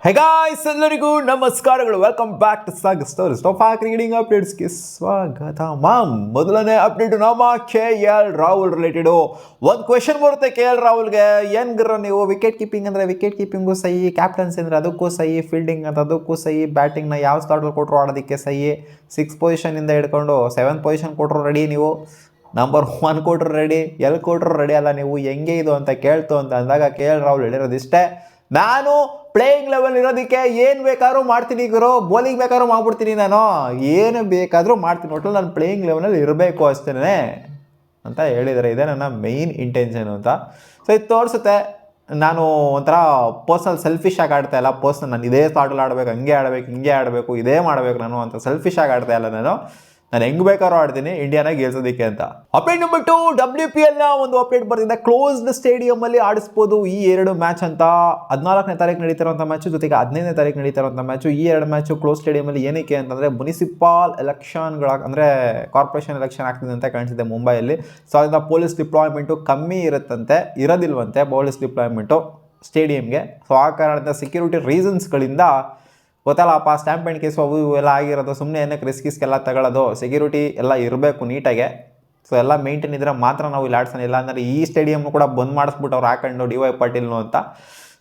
ಹೇ guys, ಎಲ್ಲರಿಗೂ ನಮಸ್ಕಾರಗಳು. Welcome back to Saag stories top cricketing ಅಪ್ಡೇಟ್ಸ್ಗೆ ಸ್ವಾಗತ. ಮೊದಲನೇ ಅಪ್ಡೇಟ್ ನಮ್ಮ KL ರಾಹುಲ್ ರಿಲೇಟೆಡು. ಒಂದು ಕ್ವೆಶನ್ ಬರುತ್ತೆ KL ರಾಹುಲ್ಗೆ. ಏನ್ಗಿರೋ ನೀವು ವಿಕೆಟ್ ಕೀಪಿಂಗ್ ಅಂದರೆ ವಿಕೆಟ್ ಕೀಪಿಂಗು ಸಹಿ, ಕ್ಯಾಪ್ಟನ್ಸಿ ಅಂದರೆ ಅದಕ್ಕೂ ಸಹಿ, ಫೀಲ್ಡಿಂಗ್ ಅಂತ ಅದಕ್ಕೂ ಸಹಿ, ಬ್ಯಾಟಿಂಗ್ನ ಯಾವ ಸ್ಲಾಟಲ್ಲಿ ಕೊಟ್ಟರು ಆಡೋದಕ್ಕೆ ಸಹಿ, 6 ಪೊಸಿಷನಿಂದ ಹಿಡ್ಕೊಂಡು 7 ಪೊಸಿಷನ್ ಕೊಟ್ಟರು ರೆಡಿ ನೀವು, ನಂಬರ್ 1 ಕೊಟ್ಟರು ರೆಡಿ, ಎಲ್ಲಿ ಕೊಟ್ಟರು ರೆಡಿ ಅಲ್ಲ ನೀವು, ಹೆಂಗೆ ಇದು ಅಂತ ಕೇಳ್ತು ಅಂತ ಅಂದಾಗ KL ರಾಹುಲ್ ಹೇಳಿರೋದಿಷ್ಟೇ, ನಾನು ಪ್ಲೇಯಿಂಗ್ ಲೆವೆಲ್ ಇರೋದಕ್ಕೆ ಏನು ಬೇಕಾದ್ರೂ ಮಾಡ್ತೀನಿ ಗುರು, ಬೌಲಿಂಗ್ ಬೇಕಾದ್ರೂ ಮಾಡ್ಬಿಡ್ತೀನಿ, ನಾನು ಏನು ಬೇಕಾದರೂ ಮಾಡ್ತೀನಿ, ಒಟ್ಟಲ್ಲಿ ನಾನು ಪ್ಲೇಯಿಂಗ್ ಲೆವೆಲಲ್ಲಿ ಇರಬೇಕು ಅಷ್ಟೇ ಅಂತ ಹೇಳಿದ್ದಾರೆ. ಇದೇ ನನ್ನ ಮೇಯ್ನ್ ಇಂಟೆನ್ಷನ್ ಅಂತ. ಸೊ ಇದು ತೋರಿಸುತ್ತೆ ನಾನು ಒಂಥರ ಪರ್ಸ್ನಲ್ ಸೆಲ್ಫಿಶ್ ಆಗಿ ಆಡ್ತಾ ಇಲ್ಲ. ಪರ್ಸ್ನಲ್ ನಾನು ಇದೇ ಸ್ಲಾಟಲ್ಲಿ ಆಡಬೇಕು, ಹಂಗೆ ಆಡಬೇಕು, ಹಿಂಗೆ ಆಡಬೇಕು, ಇದೇ ಮಾಡಬೇಕು ನಾನು ಅಂತ ಸೆಲ್ಫಿಶ್ ಆಗಿ ಆಡ್ತಾ ಇಲ್ಲ. ನಾನು ಹೆಂಗೆ ಬೇಕಾದ್ರೂ ಆಡ್ತೀನಿ ಇಂಡಿಯಾನ ಗೆಲ್ಸೋದಕ್ಕೆ ಅಂತ. ಅಪ್ಡೇಟ್ ನಂಬರ್ 2, WPL ನ ಒಂದು ಅಪ್ಡೇಟ್ ಬರ್ತಿದೆ. ಕ್ಲೋಸ್ಡ್ ಸ್ಟೇಡಿಯಂ ಅಲ್ಲಿ ಆಡಿಸ್ಬೋದು ಈ 2 ಮ್ಯಾಚ್ ಅಂತ. 14ನೇ ತಾರೀಕು ನಡೀತಿರುವಂಥ ಮ್ಯಾಚು ಜೊತೆಗೆ 15ನೇ ತಾರೀಕು ನಡೀತಿರುವಂಥ ಮ್ಯಾಚು. ಈ 2 ಮ್ಯಾಚು ಕ್ಲೋಸ್ ಸ್ಟೇಡಿಯಂ ಅಲ್ಲಿ ಏನಕ್ಕೆ ಅಂತಂದರೆ ಮುನಿಸಿಪಾಲ್ ಎಲೆಕ್ಷನ್ಗಳ ಅಂದರೆ ಕಾರ್ಪೊರೇಷನ್ ಎಲೆಕ್ಷನ್ ಆಗ್ತಿದೆ ಅಂತ ಕಾಣಿಸಿದೆ ಮುಂಬೈಯಲ್ಲಿ. ಸೊ ಅದರಿಂದ ಪೊಲೀಸ್ ಡಿಪ್ಲಾಯ್ಮೆಂಟು ಕಮ್ಮಿ ಇರುತ್ತಂತೆ, ಇರೋದಿಲ್ವಂತೆ ಪೊಲೀಸ್ ಡಿಪ್ಲಾಯ್ಮೆಂಟು ಸ್ಟೇಡಿಯಂಗೆ. ಸೊ ಆ ಕಾರಣದಿಂದ ಸೆಕ್ಯೂರಿಟಿ ರೀಸನ್ಸ್ಗಳಿಂದ ಗೊತ್ತಲ್ಲಪ್ಪ, ಸ್ಟ್ಯಾಂಪ್ ಆ್ಯಂಡ್ ಕೇಸು ಅವು ಎಲ್ಲ ಆಗಿರೋದು, ಸುಮ್ಮನೆ ಏನಕ್ಕೆ ರಿಸ್ಕಿಸ್ಗೆಲ್ಲ ತಗೊಳ್ಳೋದು, ಸೆಕ್ಯೂರಿಟಿ ಎಲ್ಲ ಇರಬೇಕು ನೀಟಾಗೆ. ಸೊ ಎಲ್ಲ ಮೇಂಟೈನ್ ಇದ್ದರೆ ಮಾತ್ರ ನಾವು ಇಲ್ಲಿ ಆಡ್ಸೋಣ, ಇಲ್ಲ ಅಂದರೆ ಈ ಸ್ಟೇಡಿಯಮ್ನು ಕೂಡ ಬಂದ್ ಮಾಡಿಸ್ಬಿಟ್ಟು ಅವ್ರು ಹಾಕೊಂಡು DY ಪಾಟೀಲ್ನು ಅಂತ.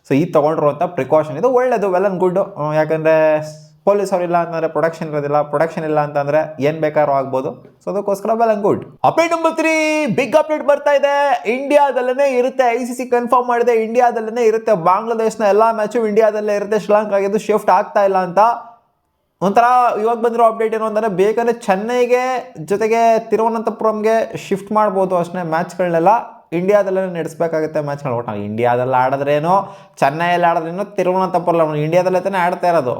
ಸೊ ಈ ತೊಗೊಂಡಿರುವಂಥ ಪ್ರಿಕಾಷನ್ ಇದು ಒಳ್ಳೆಯದು, ವೆಲ್ ಆ್ಯಂಡ್ ಗುಡ್. ಯಾಕಂದರೆ ಪೊಲೀಸ್ ಅವರಿಲ್ಲ ಅಂತಂದರೆ ಪ್ರೊಡಕ್ಷನ್ ಇರೋದಿಲ್ಲ, ಪ್ರೊಡಕ್ಷನ್ ಇಲ್ಲ ಅಂತಂದರೆ ಏನು ಬೇಕಾದ್ರೂ ಆಗ್ಬೋದು. ಸೊ ಅದಕ್ಕೋಸ್ಕರ well and good. Update number 3, big update ಬರ್ತಾ ಇದೆ. ಇಂಡಿಯಾದಲ್ಲೇ ಇರುತ್ತೆ, ICC ಕನ್ಫರ್ಮ್ ಮಾಡಿದೆ, ಇಂಡಿಯಾದಲ್ಲೇ ಇರುತ್ತೆ. ಬಾಂಗ್ಲಾದೇಶನ ಎಲ್ಲ ಮ್ಯಾಚು ಇಂಡಿಯಾದಲ್ಲೇ ಇರುತ್ತೆ, ಶ್ರೀಲಂಕಾಗಿದ್ದು ಶಿಫ್ಟ್ ಆಗ್ತಾ ಇಲ್ಲ ಅಂತ. ಒಂಥರ ಇವಾಗ ಬಂದಿರೋ ಅಪ್ಡೇಟ್ ಏನು ಅಂದರೆ ಬೇಕಾದ್ರೆ ಚೆನ್ನೈಗೆ ಜೊತೆಗೆ ತಿರುವನಂತಪುರಂಗೆ ಶಿಫ್ಟ್ ಮಾಡ್ಬೋದು ಅಷ್ಟೇ. ಮ್ಯಾಚ್ಗಳನ್ನೆಲ್ಲ ಇಂಡಿಯಾದಲ್ಲೇ ನಡೆಸಬೇಕಾಗುತ್ತೆ ಮ್ಯಾಚ್ಗಳು. ಒಟ್ಟು ಇಂಡಿಯಾದಲ್ಲಿ ಆಡಿದ್ರೇನೋ, ಚೆನ್ನೈಯಲ್ಲಿ ಆಡಿದ್ರೇನೋ, ತಿರುವನಂತಪುರ ಇಂಡಿಯಾದಲ್ಲೇ ತಾನೇ ಆಡ್ತಾ ಇರೋದು.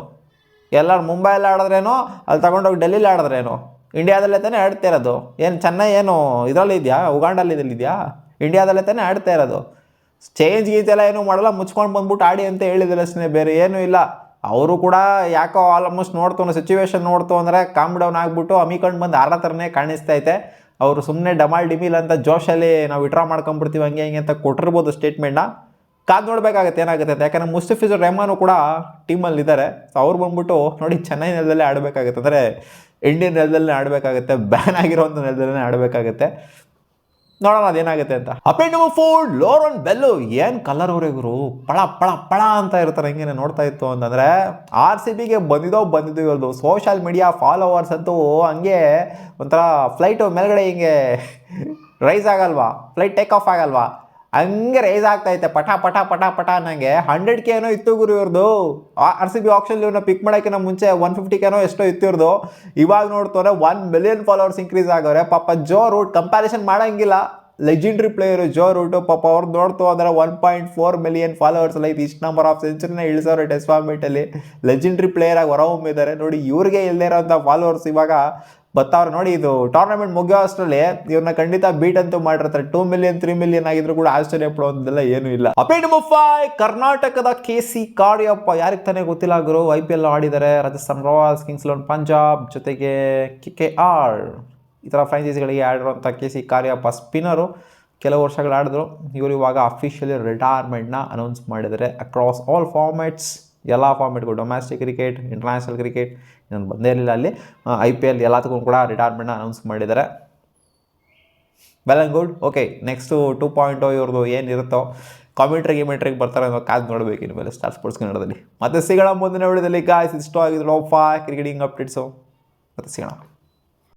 ಎಲ್ಲರೂ ಮುಂಬೈಯಲ್ಲಿ ಆಡಿದ್ರೇನೋ, ಅಲ್ಲಿ ತಗೊಂಡೋಗಿ ಡೆಲ್ಲಿಲಿ ಆಡಿದ್ರೇನೋ, ಇಂಡಿಯಾದಲ್ಲೇ ತಾನೇ ಆಡ್ತಾ ಇರೋದು. ಏನು ಚೆನ್ನೈ ಏನು ಇದರಲ್ಲಿ ಇದೆಯಾ, ಉಗಾಂಡಲ್ಲಿ ಇದೆಯಾ? ಇಂಡಿಯಾದಲ್ಲೇ ತಾನೇ ಆಡ್ತಾ ಇರೋದು. ಚೇಂಜ್ ಗೀಚೆಲ್ಲ ಏನೂ ಮಾಡಲ್ಲ, ಮುಚ್ಕೊಂಡು ಬಂದ್ಬಿಟ್ಟು ಆಡಿ ಅಂತ ಹೇಳಿದ್ರೆ ಅಷ್ಟೇ, ಬೇರೆ ಏನೂ ಇಲ್ಲ. ಅವರು ಕೂಡ ಯಾಕೋ ಆಲ್ಮೋಸ್ಟ್ ಸಿಚುವೇಶನ್ ನೋಡ್ತು ಅಂದರೆ ಕಾಮ್ ಡೌನ್ ಆಗಿಬಿಟ್ಟು ಅಮಿಕೊಂಡು ಬಂದು ಆಡೋ ಥರನೇ ಕಾಣಿಸ್ತೈತೆ. ಅವರು ಸುಮ್ಮನೆ ಡಮಾಲ್ ಡಿಮಿಲ್ ಅಂತ ಜೋಶಲ್ಲಿ ನಾವು ವಿಡ್ರಾ ಮಾಡ್ಕೊಂಡ್ಬಿಡ್ತೀವಿ ಹಂಗೆ ಹಿಂಗೆ ಅಂತ ಕೊಟ್ಟಿರ್ಬೋದು ಸ್ಟೇಟ್ಮೆಂಟ್ನ. ಕಾದು ನೋಡಬೇಕಾಗತ್ತೆ ಏನಾಗುತ್ತೆ ಅಂತ. ಯಾಕಂದರೆ ಮುಸ್ತಫಿಜುರ್ ರೆಹಮಾನು ಕೂಡ ಟೀಮಲ್ಲಿ ಇದ್ದಾರೆ. ಸೊ ಅವ್ರು ಬಂದ್ಬಿಟ್ಟು ನೋಡಿ ಚೆನ್ನೈ ನೆಲದಲ್ಲೇ ಆಡಬೇಕಾಗುತ್ತೆ, ಅಂದರೆ ಇಂಡಿಯನ್ ನೆಲದಲ್ಲೇ ಆಡಬೇಕಾಗುತ್ತೆ, ಬ್ಯಾನ್ ಆಗಿರೋಂಥ ನೆಲದಲ್ಲೇ ಆಡಬೇಕಾಗುತ್ತೆ. ನೋಡೋಣ ಅದೇನಾಗುತ್ತೆ ಅಂತ. Update number 4, Lauren Bell. ಏನು ಕಲರ್ ಅವರಿಗರು ಪಳ ಪಳ ಪಳ ಅಂತ ಇರ್ತಾರೆ, ಹೆಂಗೆ ನೋಡ್ತಾ ಇತ್ತು ಅಂತಂದರೆ. RCBಗೆ ಬಂದಿದ್ದೋ ಇವ್ರದ್ದು ಸೋಷಿಯಲ್ ಮೀಡಿಯಾ ಫಾಲೋವರ್ಸ್ ಅಂತೂ ಹಂಗೆ ಒಂಥರ ಫ್ಲೈಟು ಮೇಲ್ಗಡೆ ಹಿಂಗೆ ರೈಸ್ ಆಗಲ್ವಾ, ಫ್ಲೈಟ್ ಟೇಕ್ ಆಫ್ ಆಗಲ್ವಾ, ಹಂಗೆ ರೈಸ್ ಆಗ್ತೈತೆ ಪಟ ಪಟ ಪಟ ಪಟ ಅನ್ನಂಗೆ. 100K ಏನೋ ಇತ್ತು ಗುರು ಇವ್ರದ್ದು. RCB ಆಪ್ಷನ್ ಇವ್ರನ್ನ ಪಿಕ್ ಮಾಡೋಕ್ಕಿಂತ ಮುಂಚೆ 150K ಎಷ್ಟೋ ಇತ್ತು ಇವ್ರದ್ದು. ಇವಾಗ ನೋಡ್ತವ್ರೆ 1 ಮಿಲಿಯನ್ ಫಾಲೋವರ್ಸ್ ಇನ್ಕ್ರೀಸ್ ಆಗವ್ರೆ. ಪಾಪ ಜೋ ರೂಟ್ ಕಂಪ್ಯಾರಿಸನ್ ಮಾಡೋಂಗಿಲ್ಲ, ಲೆಜೆಂಡ್ರಿ ಪ್ಲೇಯರು ಜೋ ರೂಟು. ಪಾಪ ಅವ್ರು ನೋಡ್ತು ಅಂದರೆ 1.4 ಮಿಲಿಯನ್ ಫಾಲೋವರ್ಸ್ ಎಲ್ಲ ಇಷ್ಟು ನಂಬರ್ ಆಫ್ ಸೆಂಚುರಿನ ಇಳಿಸೋರು ಟೆಸ್ಟ್ ಫಾರ್ಮೇಟಲ್ಲಿ. ಲೆಜೆಂಡ್ರಿ ಪ್ಲೇಯರ್ ಆಗಿ ಹೊರಹೊಮ್ಮಿದ್ದಾರೆ ನೋಡಿ. ಇವ್ರಿಗೆ ಇಲ್ಲದೇ ಇರೋಂಥ ಫಾಲೋವರ್ಸ್ ಇವಾಗ ಬರ್ತಾವ್ರೆ ನೋಡಿ. ಇದು ಟೂರ್ನಮೆಂಟ್ ಮುಗಿಯೋ ಅಷ್ಟರಲ್ಲಿ ಇವ್ರನ್ನ ಖಂಡಿತ ಬೀಟ್ ಅಂತೂ ಮಾಡಿರ್ತಾರೆ. 2 ಮಿಲಿಯನ್ 3 ಮಿಲಿಯನ್ ಆಗಿದ್ರು ಕೂಡ ಆಶ್ಚರ್ಯ ಪಡೋದೆಲ್ಲ ಏನೂ ಇಲ್ಲ. ಅಪ್ಡೇಟ್ ನಂಬರ್ 5, ಕರ್ನಾಟಕದ KC ಕಾರ್ಯಪ್ಪ. ಯಾರಿಗೆ ತಾನೇ ಗೊತ್ತಿಲ್ಲ ಗುರು, IPL ಆಡಿದ್ದಾರೆ. ರಾಜಸ್ಥಾನ್ ರಾಯಲ್ಸ್, ಕಿಂಗ್ಸ್ 11 ಪಂಜಾಬ್ ಜೊತೆಗೆ KKR ಈ ಥರ ಫ್ರಾಂಚೈಸಿಗಳಿಗೆ ಆಡಿರುವಂಥ KC ಕಾರ್ಯಪ್ಪ ಸ್ಪಿನ್ನರು. ಕೆಲವು ವರ್ಷಗಳು ಆಡಿದ್ರು. ಇವರು ಇವಾಗ ಅಫಿಷಿಯಲಿ ರಿಟೈರ್ಮೆಂಟ್ನ ಅನೌನ್ಸ್ ಮಾಡಿದ್ದಾರೆ ಅಕ್ರಾಸ್ ಆಲ್ ಫಾರ್ಮ್ಯಾಟ್ಸ್. ಎಲ್ಲ ಫಾರ್ಮೆಟ್ಗೂ, ಡೊಮ್ಯಾಸ್ಟಿಕ್ ಕ್ರಿಕೆಟ್, ಇಂಟರ್ನ್ಯಾಷನಲ್ ಕ್ರಿಕೆಟ್ ಇನ್ನೊಂದು ಬಂದೇ ಇರಲಿಲ್ಲ ಅಲ್ಲಿ, IPL ಎಲ್ಲದಕ್ಕೂ ಕೂಡ ರಿಟೈರ್ಮೆಂಟ್ನ ಅನೌನ್ಸ್ ಮಾಡಿದ್ದಾರೆ. Well and good. Okay, next 2.0 ಇವ್ರದ್ದು ಏನಿರುತ್ತೋ ಗಿಮೆಂಟ್ರಿಗೆ ಬರ್ತಾರೆ ಅನ್ನೋ ಕಾದು ನೋಡಬೇಕು ಇನ್ಮೇಲೆ ಸ್ಟಾರ್ ಸ್ಪೋರ್ಟ್ಸ್ ಕನ್ನಡದಲ್ಲಿ. ಮತ್ತೆ ಸಿಗೋಣ ಮುಂದಿನ ವಿಡಿಯೋದಲ್ಲಿ. ಗಾಯ್ಸ್ ಇಷ್ಟ ಆಗಿದ್ರು ಕ್ರಿಕೆಟಿಂಗ್ ಅಪ್ಡೇಟ್ಸು. ಮತ್ತೆ ಸಿಗೋಣ.